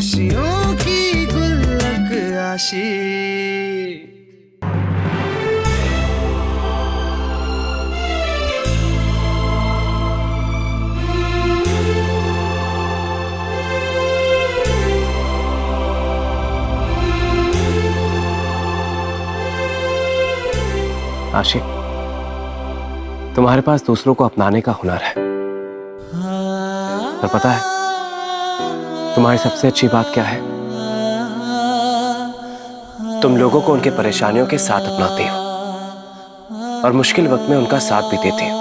खुशियों की गुल्लक आशी। आशी, तुम्हारे पास दूसरों को अपनाने का हुनर है। पर पता है तुम्हारी सबसे अच्छी बात क्या है? तुम लोगों को उनके परेशानियों के साथ अपनाती हो और मुश्किल वक्त में उनका साथ भी देती हो।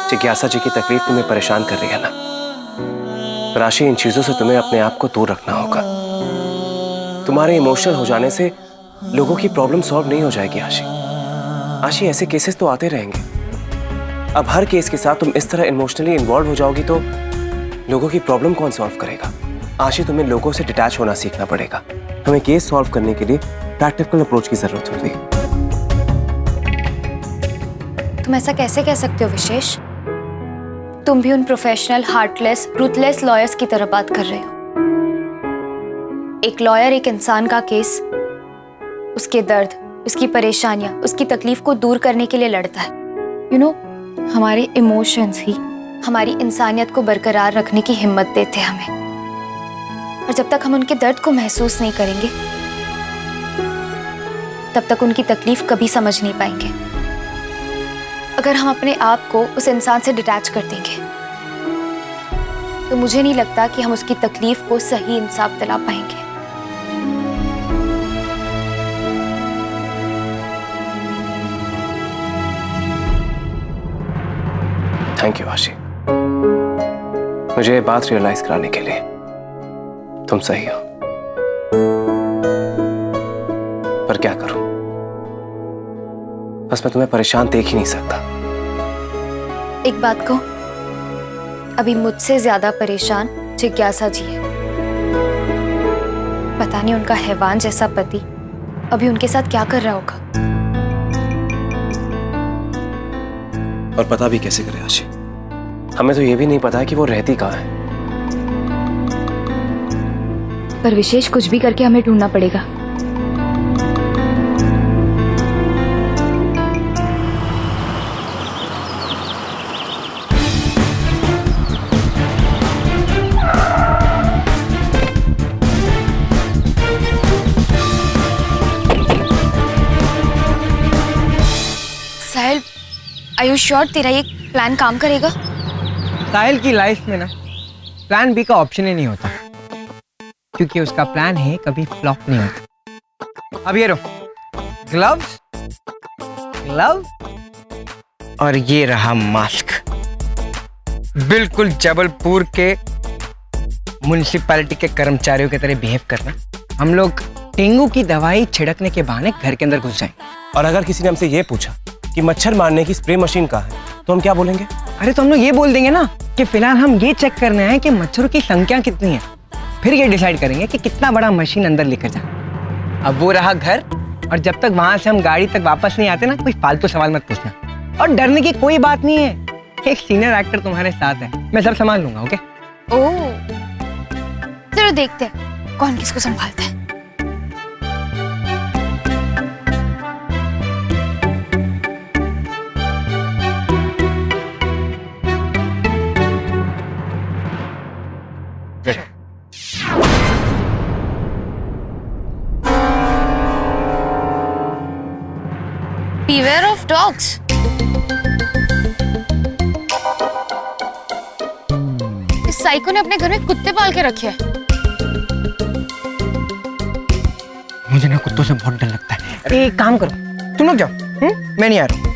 जिज्ञासा जी की तकलीफ तुम्हें परेशान कर रही है ना, पर आशी, इन चीजों से तुम्हें अपने आप को दूर रखना होगा। तुम्हारे इमोशनल हो जाने से लोगों की प्रॉब्लम सॉल्व नहीं हो जाएगी आशी। आशी, ऐसे केसेस तो आते रहेंगे। अब हर केस के साथ तुम इस तरह इमोशनली इन्वॉल्व हो जाओगी तो लोगों की प्रॉब्लम कौन सॉल्व करेगा? आशी, तुम्हें लोगों से डिटैच होना सीखना पड़ेगा। हमें केस सॉल्व करने के लिए प्रैक्टिकल अप्रोच की जरूरत होती है। तुम ऐसा कैसे कह सकते हो विशेष? तुम भी उन प्रोफेशनल, हार्टलेस, रूथलेस लॉयर्स की तरह बात कर रहे हो। एक लॉयर एक इंसान का केस, उसके दर्द, उसकी परेशानियां, उसकी तकलीफ को दूर करने के लिए लड़ता है। हमारे इमोशंस ही हमारी इंसानियत को बरकरार रखने की हिम्मत देते हैं हमें। और जब तक हम उनके दर्द को महसूस नहीं करेंगे तब तक उनकी तकलीफ कभी समझ नहीं पाएंगे। अगर हम अपने आप को उस इंसान से डिटैच कर देंगे तो मुझे नहीं लगता कि हम उसकी तकलीफ को सही इंसाफ दिला पाएंगे। थैंक यू आशी, मुझे ये बात रियलाइज कराने के लिए। तुम सही हो, पर क्या करूं? बस मैं तुम्हें परेशान देख ही नहीं सकता। एक बात कहूं, अभी मुझसे ज्यादा परेशान जिज्ञासा जी है। पता नहीं उनका हैवान जैसा पति अभी उनके साथ क्या कर रहा होगा। और पता भी कैसे करे आशी? हमें तो ये भी नहीं पता कि वो रहती कहाँ है। पर विशेष कुछ भी करके हमें ढूंढना पड़ेगा। साहिल, आर यू श्योर तेरा ये प्लान काम करेगा? साहिल की लाइफ में ना प्लान बी का ऑप्शन ही नहीं होता, क्योंकि उसका प्लान है कभी फ्लॉप नहीं होता। अब ये लो ग्लव्स, ग्लव और ये रहा मास्क। बिल्कुल जबलपुर के म्युनिसिपैलिटी के कर्मचारियों की तरह बिहेव करना। हम लोग डेंगू की दवाई छिड़कने के बहाने घर के अंदर घुस जाएंगे। और अगर किसी ने हमसे ये पूछा कि मच्छर मारने की स्प्रे मशीन कहाँ है तो हम क्या बोलेंगे? अरे तो हम लोग ये बोल देंगे ना कि फिलहाल हम ये चेक करने आए कि मच्छरों की संख्या कितनी है, फिर ये डिसाइड करेंगे कि कितना बड़ा मशीन अंदर लेकर जाए। अब वो रहा घर, और जब तक वहां से हम गाड़ी तक वापस नहीं आते ना, कोई फालतू सवाल मत पूछना। और डरने की कोई बात नहीं है, एक सीनियर एक्टर तुम्हारे साथ है, मैं सब संभाल लूंगा। ओके? ओह, चलो देखते हैं कौन किसको संभालता है। Beware of dogs. इस साइको ने अपने घर में कुत्ते पाल के रखे हैं। मुझे ना कुत्तों से बहुत डर लगता है। एक काम करो, तुम लोग जाओ, मैं नहीं आ रहा।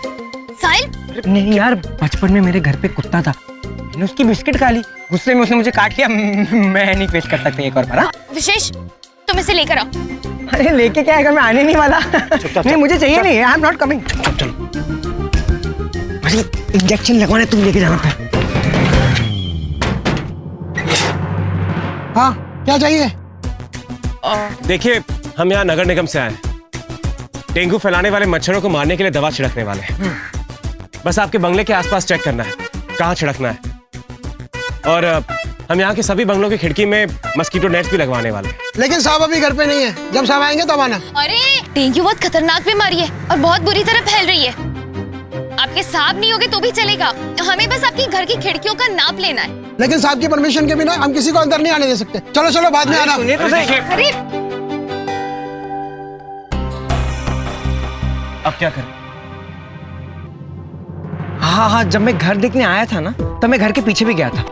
साहिल, नहीं यार, बचपन में मेरे घर पे कुत्ता था, मैंने उसकी बिस्किट खा ली, गुस्से में उसने मुझे काट लिया। मैं नहीं पेश कर सकता एक और बार। विशेष, तुम इसे लेकर आओ। अरे लेके क्या आएगा, मैं आने नहीं वाला। नहीं मुझे चाहिए नहीं, आई एम नॉट कमिंग। चलो इंजेक्शन लगवाने तुम लेके जाना। हाँ, क्या चाहिए? देखिए, हम यहाँ नगर निगम से आए हैं। डेंगू फैलाने वाले मच्छरों को मारने के लिए दवा छिड़कने वाले हैं। बस आपके बंगले के आसपास चेक करना है कहाँ छिड़कना है, और हम यहाँ के सभी बंगलों की खिड़की में मस्कीटो नेट्स भी लगवाने वाले हैं। लेकिन साहब अभी घर पे नहीं है, जब साहब आएंगे तब आना। अरे डेंगू बहुत खतरनाक बीमारी है और बहुत बुरी तरह फैल रही है। आपके साहब नहीं होगे तो भी चलेगा, हमें बस आपकी घर की खिड़कियों का नाप लेना है। लेकिन साहब की परमिशन के बिना हम किसी को अंदर नहीं आने दे सकते। चलो चलो बाद में आना। सुनिए तो सही। अरे अब क्या करें? हाँ हाँ, जब मैं घर देखने आया था ना तब मैं घर के पीछे भी गया था।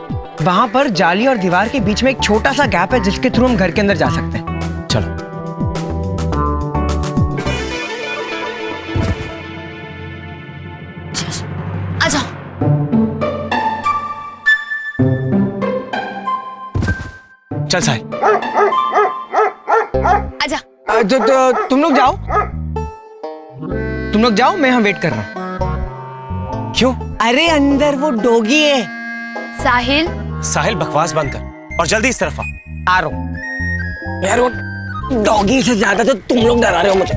वहां पर जाली और दीवार के बीच में एक छोटा सा गैप है जिसके थ्रू हम घर के अंदर जा सकते हैं। चलो। आ जाओ। चल साहिल। आजा। तो तुम लोग जाओ, मैं यहाँ वेट कर रहा हूँ। क्यों? अरे अंदर वो डॉगी है। साहिल साहिल बकवास बंद कर और जल्दी इस तरफ आ। आ रहा हूँ। यार वो डॉगी से ज्यादा तो तुम लोग डरा रहे हो मुझे।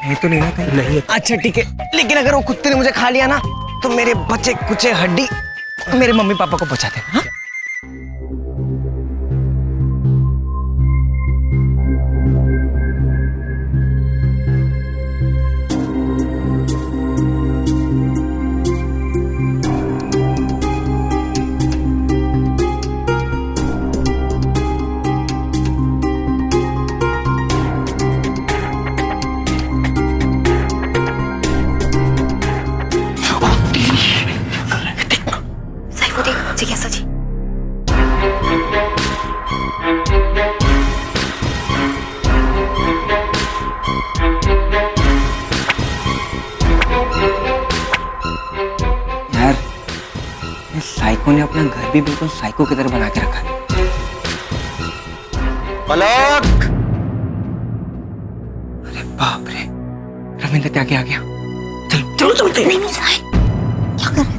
है तो नहीं ना कहीं? नहीं। अच्छा ठीक है, लेकिन अगर वो कुत्ते ने मुझे खा लिया ना तो मेरे बच्चे कुचे हड्डी मेरे मम्मी पापा को पहुंचा देना। हाँ? साहिल वो देख जी कैसा जी। यार ये साइको ने अपना घर भी बिल्कुल साइको की तरह बना के रखा है। पलक! अरे बाप रे, रविंद्र त्यागी आ गया। चलो चलो चलते हैं। नहीं साहिल क्या कर रहे हैं?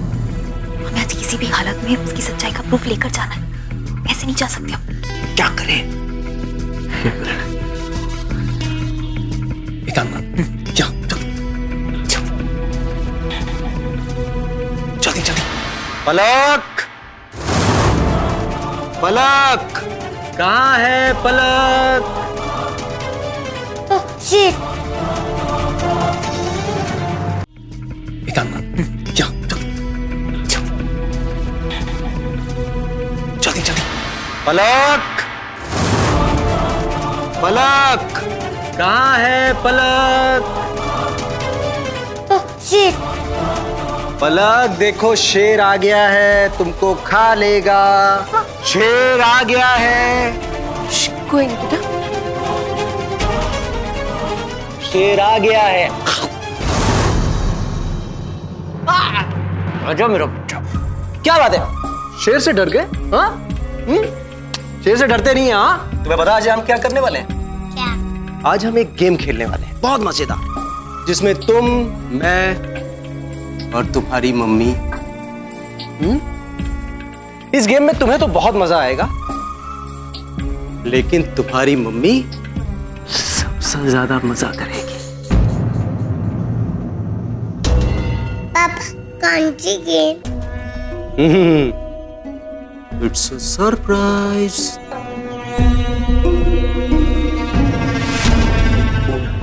हमें आज किसी भी हालत में उसकी सच्चाई का प्रूफ लेकर जाना है, ऐसे नहीं जा सकते हम। क्या करें? एक काम कर, जाओ जल्दी जल्दी। पलक! पलक! कहाँ है पलक? एक काम कर, जाओ जल्दी जल्दी। पलक! पलक! कहाँ है पलक? पलक देखो, शेर आ गया है, तुमको खा लेगा। शेर आ गया है। कोई नहीं बेटा। शेर आ गया है। आ जाओ मेरा बच्चा। क्या बात है? शेर से डर गए? हाँ? शेर से डरते नहीं है? हाँ? तुम्हें पता आज हम क्या करने वाले हैं? क्या? आज हम एक गेम खेलने वाले हैं, बहुत मजेदार, जिसमें तुम, मैं और तुम्हारी मम्मी। इस गेम में तुम्हें तो बहुत मजा आएगा, लेकिन तुम्हारी मम्मी सबसे ज्यादा मजा करेगी। पापा कौन सी गेम? It's a surprise.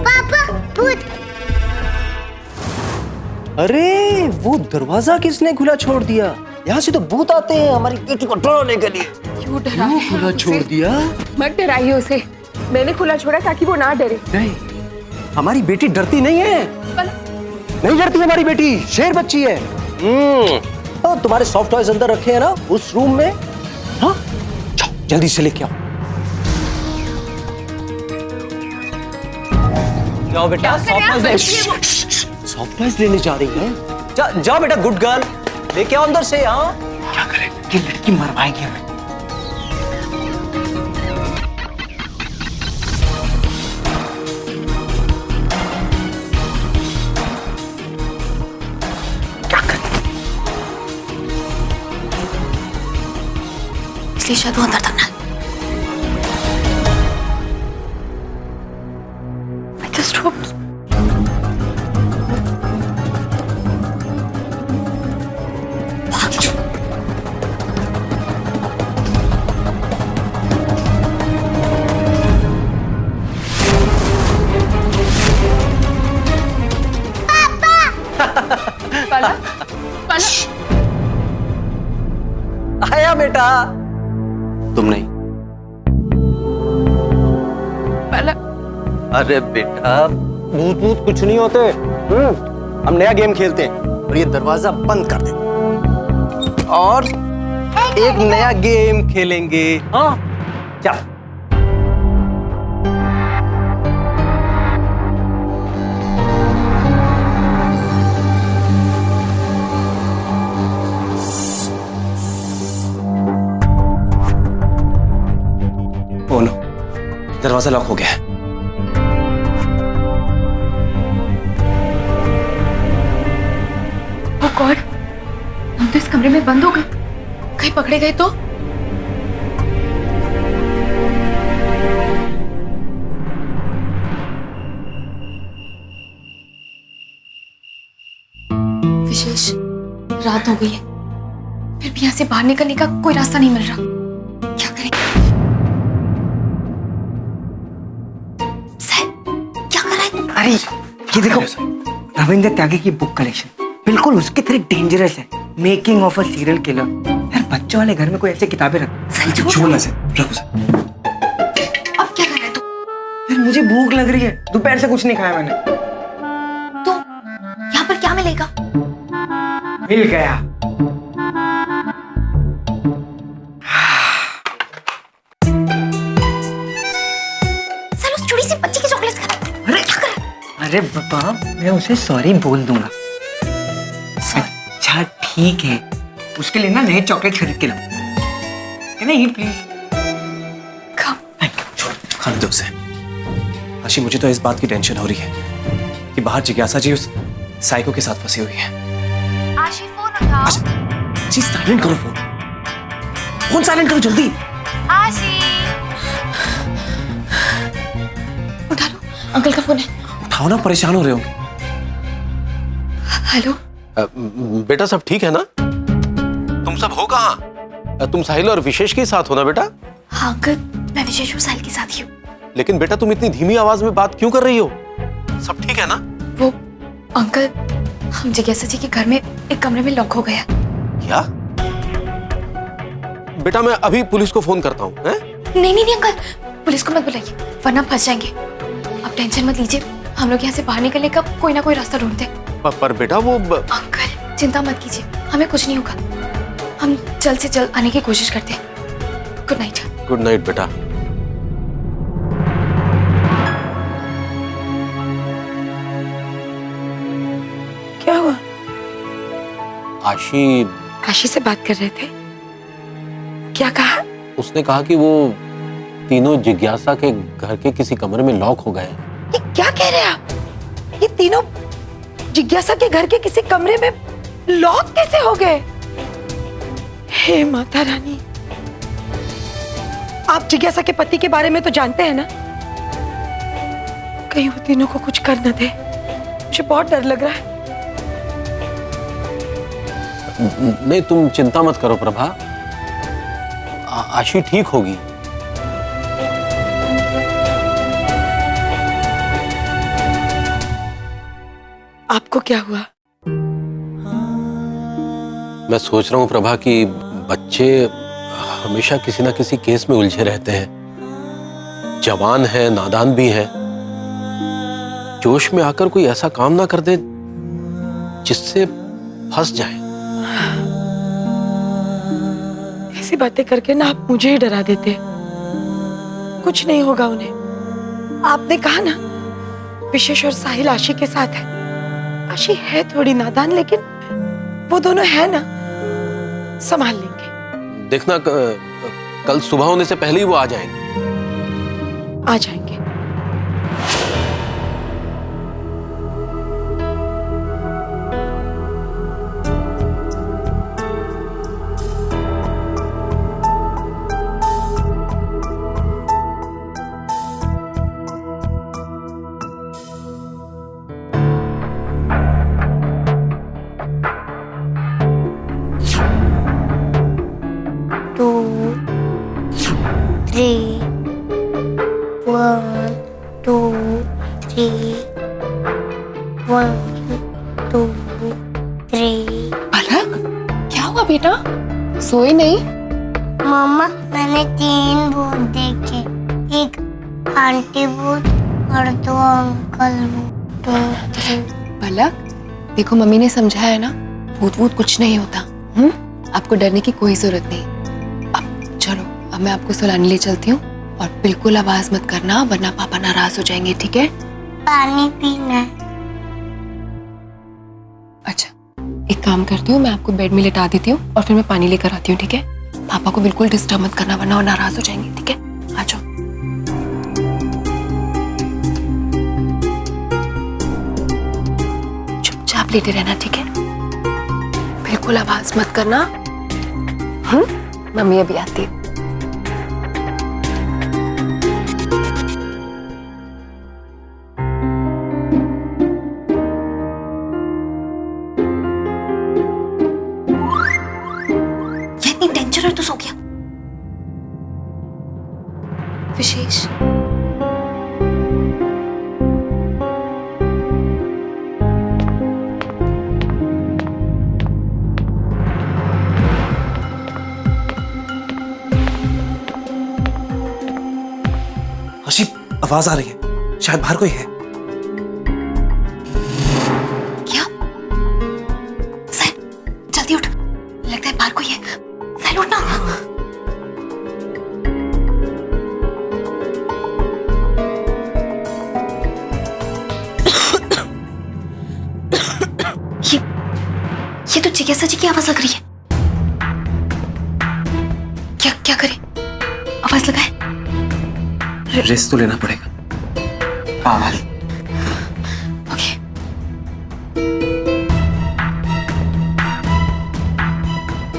पापा भूत। अरे वो दरवाजा किसने खुला छोड़ दिया? यहाँ से तो भूत आते हैं हमारी बेटी को डराने के लिए। क्यों डरा रहे हैं खुला उसे? छोड़ दिया? मत डराइए उसे, मैंने खुला छोड़ा ताकि वो ना डरे। नहीं, हमारी बेटी डरती नहीं है। नहीं डरती हमारी बेटी, शेर बच्ची है। तो तुम्हारे सॉफ्ट टॉयज अंदर रखे हैं ना उस रूम में। हाँ, जाओ जल्दी से लेके आओ। जाओ बेटा, सॉफ्ट टॉयज लेने जा रही है। जाओ बेटा, गुड गर्ल, लेके आओ अंदर से। हाँ, क्या करें? ये लड़की मरवाएगी हमें। इसलिए शायद वो अंदर तक ना। I just hope. बेटा। तुम नहीं। अरे बेटा, भूत भूत कुछ नहीं होते। हम नया गेम खेलते हैं और ये दरवाजा बंद कर दे और एक नया गेम खेलेंगे। हाँ चल। ओ नो, दरवाजा लॉक हो गया है। ओह गॉड, हम तो इस कमरे में बंद हो गए। कहीं पकड़े गए तो? विशेष, रात हो गई है, फिर भी यहाँ से बाहर निकलने का कोई रास्ता नहीं मिल रहा। क्या करें? साहब, क्या कर रहा है? अरे ये देखो, रविंद्र त्यागी की बुक कलेक्शन बिल्कुल उसकी तरह डेंजरस है। Making of a serial killer. यार बच्चों वाले घर में कोई ऐसी किताबें रख। छोड़ ना से, रखो से। अब क्या कर रहा है तू? यार मुझे भूख लग रही है, दोपहर से कुछ नहीं खाया मैंने। तो यहाँ पर क्या मिलेगा? मिल गया। साल उस छोटी सी बच्ची की चॉकलेट्स खा रहा है। अरे क्या कर रहा है? अरे पापा, मैं उसे सॉरी बोल दूंगा। अच्छा ठीक है, उसके लिए ना नए चॉकलेट खरीद के लाऊं। नहीं प्लीज। खा। छोड़, खाने दो उसे। आशी, मुझे तो इस बात की टेंशन हो रही है कि बाहर जिज्ञासा जी उस साइको के साथ फंसी हुई है। आशी फोन उठाओ। जी साइलेंट करो फोन। फोन साइलेंट करो जल्दी। आशी, उठा लो, अंकल का फोन है। उठाओ ना, परेशान हो रहे होंगे। हेलो। बेटा सब ठीक है ना? तुम सब हो कहाँ? तुम साहिल और विशेष के साथ हो ना बेटा? हाँ अंकल, मैं विशेष और साहिल के साथ ही हूँ। लेकिन बेटा तुम इतनी धीमी आवाज में बात क्यों कर रही हो? सब ठीक है ना? वो अंकल, हम जिज्ञासा जी के घर में एक कमरे में लॉक हो गया। क्या? बेटा मैं अभी पुलिस को फोन करता हूँ। नहीं नहीं नहीं अंकल, पुलिस को मत बुलाइए वरना फंस जाएंगे। आप टेंशन मत लीजिए, हम लोग यहाँ से बाहर निकलने का कोई ना कोई रास्ता ढूंढते हैं। पर बेटा वो अंकल चिंता मत कीजिए, हमें कुछ नहीं होगा। हम जल्द से जल्द आने की कोशिश करते हैं। Good night. गुड नाइट बेटा। क्या हुआ? आशी से बात कर रहे थे? क्या कहा? उसने कहा कि वो तीनों जिज्ञासा के घर के किसी कमरे में लॉक हो गए। ये क्या कह रहे हैं आप? ये तीनों जिज्ञासा के घर के किसी कमरे में लॉक कैसे हो गए? हे माता रानी, आप जिज्ञासा के पति के बारे में तो जानते हैं ना? कहीं वो तीनों को कुछ कर न दे, मुझे बहुत डर लग रहा है। नहीं तुम चिंता मत करो प्रभा, आशी ठीक होगी। आपको क्या हुआ? मैं सोच रहा हूँ प्रभा कि बच्चे हमेशा किसी ना किसी केस में उलझे रहते हैं। जवान है, नादान भी है। जोश में आकर कोई ऐसा काम ना कर दे जिससे फंस जाए। ऐसी बातें करके ना आप मुझे ही डरा देते। कुछ नहीं होगा उन्हें। आपने कहा ना विशेष और साहिल आशी के साथ है। आशी है थोड़ी नादान, लेकिन वो दोनों है ना, संभाल लेंगे। देखना कल सुबह होने से पहले ही वो आ जाएंगे। आ जाएंगे। अलग क्या हुआ बेटा? सोए नहीं? मम्मा मैंने 3 भूत देखे, एक आंटी भूत और 2 अंकल भूत। पलक, देखो मम्मी ने समझाया ना, भूत वूत कुछ नहीं होता। आपको डरने की कोई जरूरत नहीं। अब चलो, अब मैं आपको सुलाने ले चलती हूँ और बिल्कुल आवाज मत करना वरना पापा नाराज हो जाएंगे, ठीक है? पानी पीना है। अच्छा, एक काम करती हूँ, मैं आपको बेड में लेटा देती हूँ और फिर मैं पानी लेकर आती हूँ, ठीक है? पापा को बिल्कुल डिस्टर्ब मत करना वरना वो नाराज हो जाएंगे, ठीक है? आ जाओ। चुपचाप लेटे रहना, ठीक है? बिल्कुल आवाज मत करना। मम्मी अभी आती है। इतनी डेंजर है तो सो गया। विशेष, आशी, आवाज आ रही है, शायद बाहर कोई है। क्या? साहिल, जल्दी उठ, लगता है बाहर कोई है। साहिल उठना। ये तो जिज्ञासा जी की आवाज लग रही है। क्या क्या करें? आवाज लगाए? रेस्ट तो लेना पड़ेगा। पागल। ओके।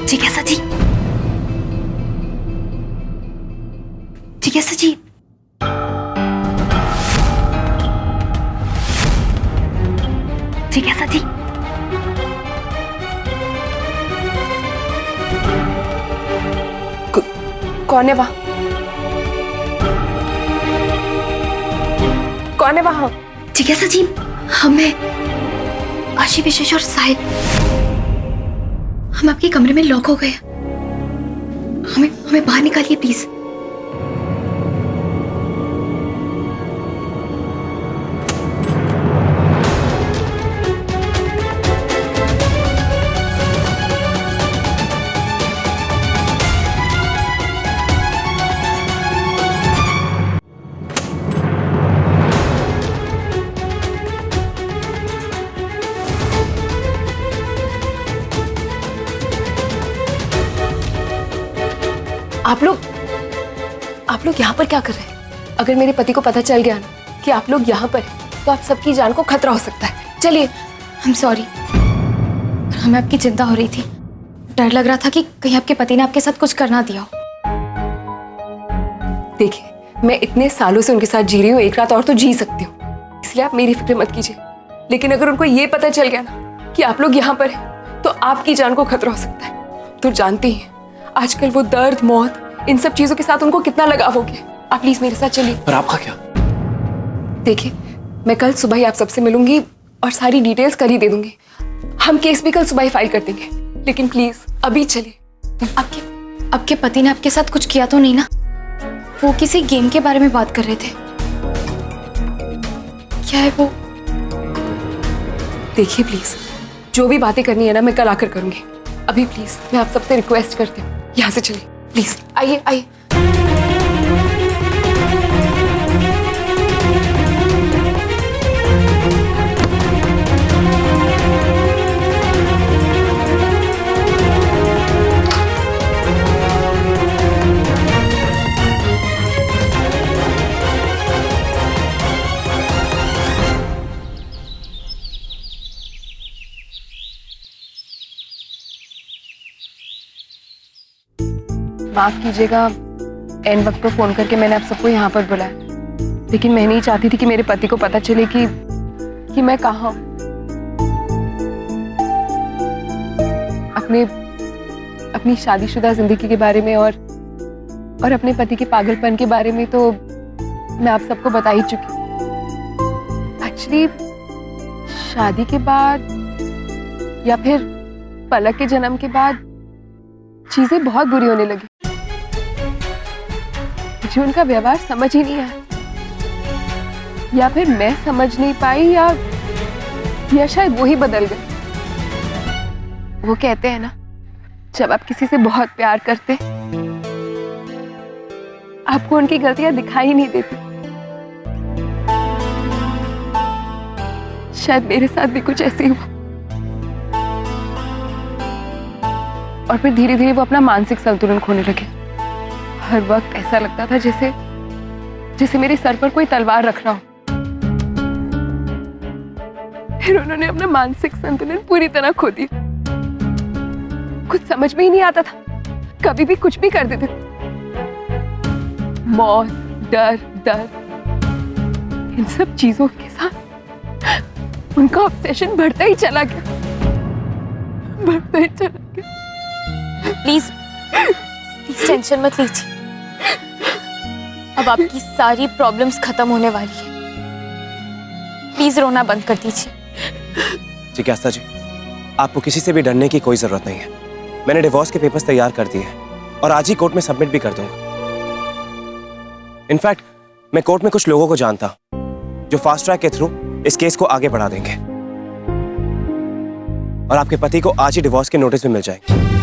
जिज्ञासा जी, जिज्ञासा जी, जिज्ञासा जी, कौन है वहां? कौन है वहां? जिज्ञासा जी, हमें आशी, विशेष और साहिल, हम आपके कमरे में लॉक हो गए। हमें बाहर निकालिए प्लीज। आप लोग यहाँ पर क्या कर रहे हैं? अगर मेरे पति को पता चल गया ना कि आप लोग यहाँ पर हैं, तो आप सबकी जान को खतरा हो सकता है। चलिए। I'm sorry, हमें आपकी चिंता हो रही थी। डर लग रहा था कि कहीं आपके पति ने आपके साथ कुछ कर ना दिया हो। देखिए, मैं इतने सालों से उनके साथ जी रही हूँ, एक रात और तो जी सकती हूँ, इसलिए आप मेरी फिक्र मत कीजिए। लेकिन अगर उनको ये पता चल गया ना कि आप लोग यहाँ पर हैं, तो आपकी जान को खतरा हो सकता है। तो जानते ही हैं आजकल वो दर्द, मौत, इन सब चीजों के साथ उनको कितना लगाव हो गया। आप प्लीज मेरे साथ चलिए। पर आपका क्या? देखिए, मैं कल सुबह ही आप सबसे मिलूंगी और सारी डिटेल्स कर ही दे दूंगी। हम केस भी कल सुबह ही फाइल कर देंगे, लेकिन प्लीज अभी चलिए। आपके पति ने आपके साथ कुछ किया तो नहीं ना? वो किसी गेम के बारे में बात कर रहे थे। क्या है वो? देखिए प्लीज, जो भी बातें करनी है ना, मैं कल आकर करूंगी। अभी प्लीज मैं आप सबसे रिक्वेस्ट करती हूँ, यहाँ से चलिए प्लीज। आइए आइए। माफ कीजिएगा, एन वक्त पर फोन करके मैंने आप सबको यहाँ पर बुलाया, लेकिन मैं नहीं चाहती थी कि मेरे पति को पता चले कि मैं कहाँ हूँ। अपनी शादीशुदा जिंदगी के बारे में और अपने पति के पागलपन के बारे में तो मैं आप सबको बता ही चुकी हूँ। एक्चुअली शादी के बाद या फिर पलक के जन्म के बाद चीजें बहुत बुरी होने लगी। मुझे उनका व्यवहार समझ ही नहीं आया, या फिर मैं समझ नहीं पाई, या शायद वो ही बदल गए। वो कहते हैं ना, जब आप किसी से बहुत प्यार करते आपको उनकी गलतियां दिखाई नहीं देती। शायद मेरे साथ भी कुछ ऐसे ही हुआ, और फिर धीरे धीरे वो अपना मानसिक संतुलन खोने लगे। हर वक्त ऐसा लगता था जैसे मेरे सर पर कोई तलवार रख रहा हो। फिर उन्होंने अपना मानसिक संतुलन पूरी तरह खो दिया। कुछ समझ में ही नहीं आता था, कभी भी कुछ भी कर देते थे। मौत, डर, इन सब चीजों के साथ उनका ऑब्सेशन बढ़ता ही चला गया। प्लीज टेंशन मत लीजिए, अब आपकी सारी प्रॉब्लम्स खत्म होने वाली है। प्लीज रोना बंद कर दीजिए। जिज्ञासा जी, आपको किसी से भी डरने की कोई जरूरत नहीं है। मैंने डिवोर्स के पेपर्स तैयार कर दिए हैं और आज ही कोर्ट में सबमिट भी कर दूंगा। इनफैक्ट मैं कोर्ट में कुछ लोगों को जानता हूं जो फास्ट ट्रैक के थ्रू इस केस को आगे बढ़ा देंगे और आपके पति को आज ही डिवोर्स के नोटिस भी मिल जाएंगे।